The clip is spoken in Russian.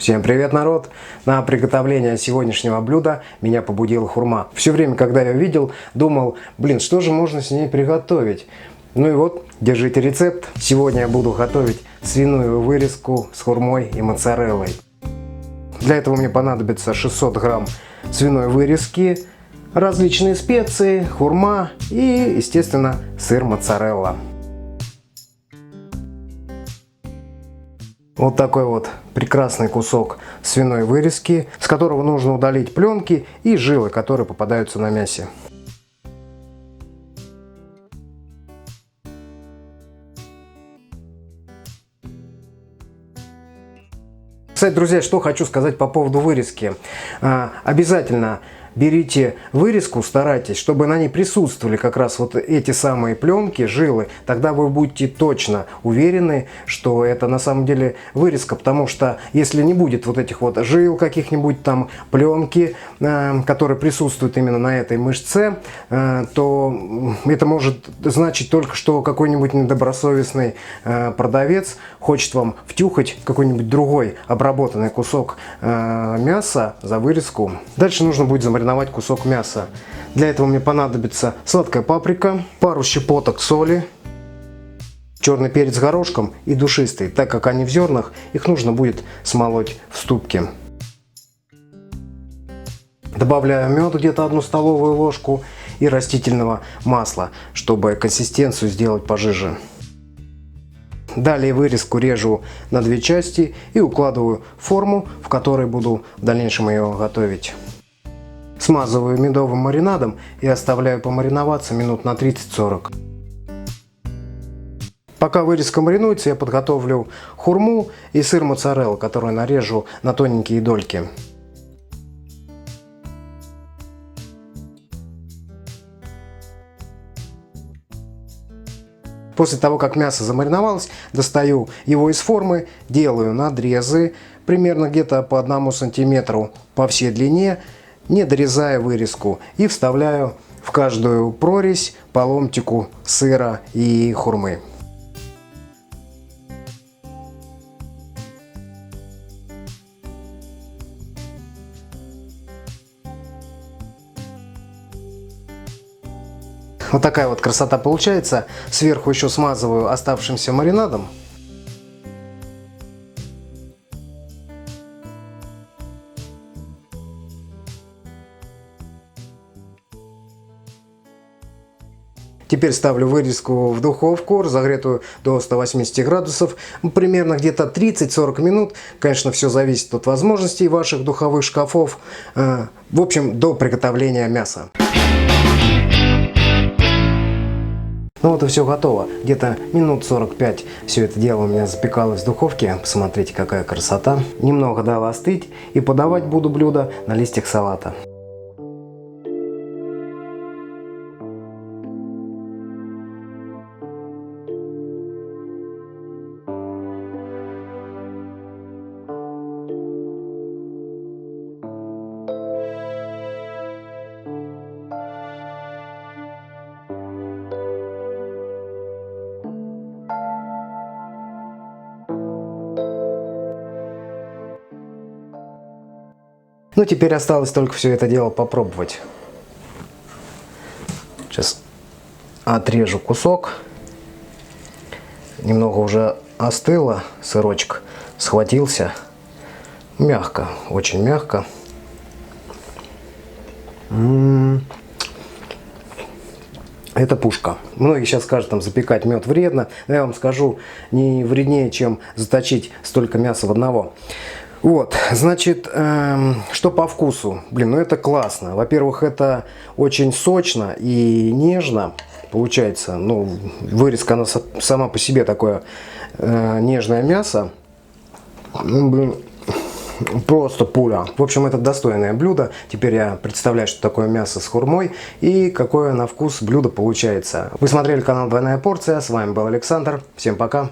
Всем привет, народ! На приготовление сегодняшнего блюда меня побудила хурма. Все время, когда я видел, думал, что же можно с ней приготовить? Ну и вот, держите рецепт. Сегодня я буду готовить свиную вырезку с хурмой и моцареллой. Для этого мне понадобится 600 грамм свиной вырезки, различные специи, хурма и, естественно, сыр моцарелла. Вот такой вот прекрасный кусок свиной вырезки, с которого нужно удалить пленки и жилы, которые попадаются на мясе. Кстати, друзья, что хочу сказать по поводу вырезки. Обязательно берите вырезку, старайтесь, чтобы на ней присутствовали как раз вот эти самые пленки, жилы. Тогда вы будете точно уверены, что это на самом деле вырезка. Потому что если не будет вот этих вот жил, каких-нибудь там пленки, которые присутствуют именно на этой мышце, то это может значить только, что какой-нибудь недобросовестный продавец хочет вам втюхать какой-нибудь другой обработанный кусок мяса за вырезку. Дальше нужно будет замариновать кусок мяса. Для этого мне понадобится сладкая паприка, пару щепоток соли, черный перец горошком и душистый. Так как они в зернах, их нужно будет смолоть в ступке. Добавляю мед, где-то 1 столовую ложку, и растительного масла, чтобы консистенцию сделать пожиже. Далее вырезку режу на 2 части и укладываю в форму, в которой буду в дальнейшем ее готовить. Смазываю медовым маринадом и оставляю помариноваться минут на 30-40. Пока вырезка маринуется, я подготовлю хурму и сыр моцарелла, который нарежу на тоненькие дольки. После того, как мясо замариновалось, достаю его из формы, делаю надрезы примерно где-то по 1 сантиметру по всей длине, не дорезая вырезку, и вставляю в каждую прорезь по ломтику сыра и хурмы. Вот такая вот красота получается. Сверху еще смазываю оставшимся маринадом. Теперь ставлю вырезку в духовку, разогретую до 180 градусов, примерно где-то 30-40 минут. Конечно, все зависит от возможностей ваших духовых шкафов. В общем, до приготовления мяса. Ну вот и все готово. Где-то минут 45 все это дело у меня запекалось в духовке. Посмотрите, какая красота. Немного дала остыть, и подавать буду блюдо на листьях салата. Ну, теперь осталось только все это дело попробовать. Сейчас отрежу кусок. Немного уже остыло, сырочек схватился. Мягко, очень мягко. Это пушка. Многие сейчас скажут, там запекать мед вредно. Но я вам скажу, не вреднее, чем заточить столько мяса в одного. Вот, значит, что по вкусу? Ну это классно. Во-первых, это очень сочно и нежно получается. Ну, вырезка, она сама по себе такое нежное мясо. Просто пуля. В общем, это достойное блюдо. Теперь я представляю, что такое мясо с хурмой и какое на вкус блюдо получается. Вы смотрели канал Двойная Порция. С вами был Александр. Всем пока.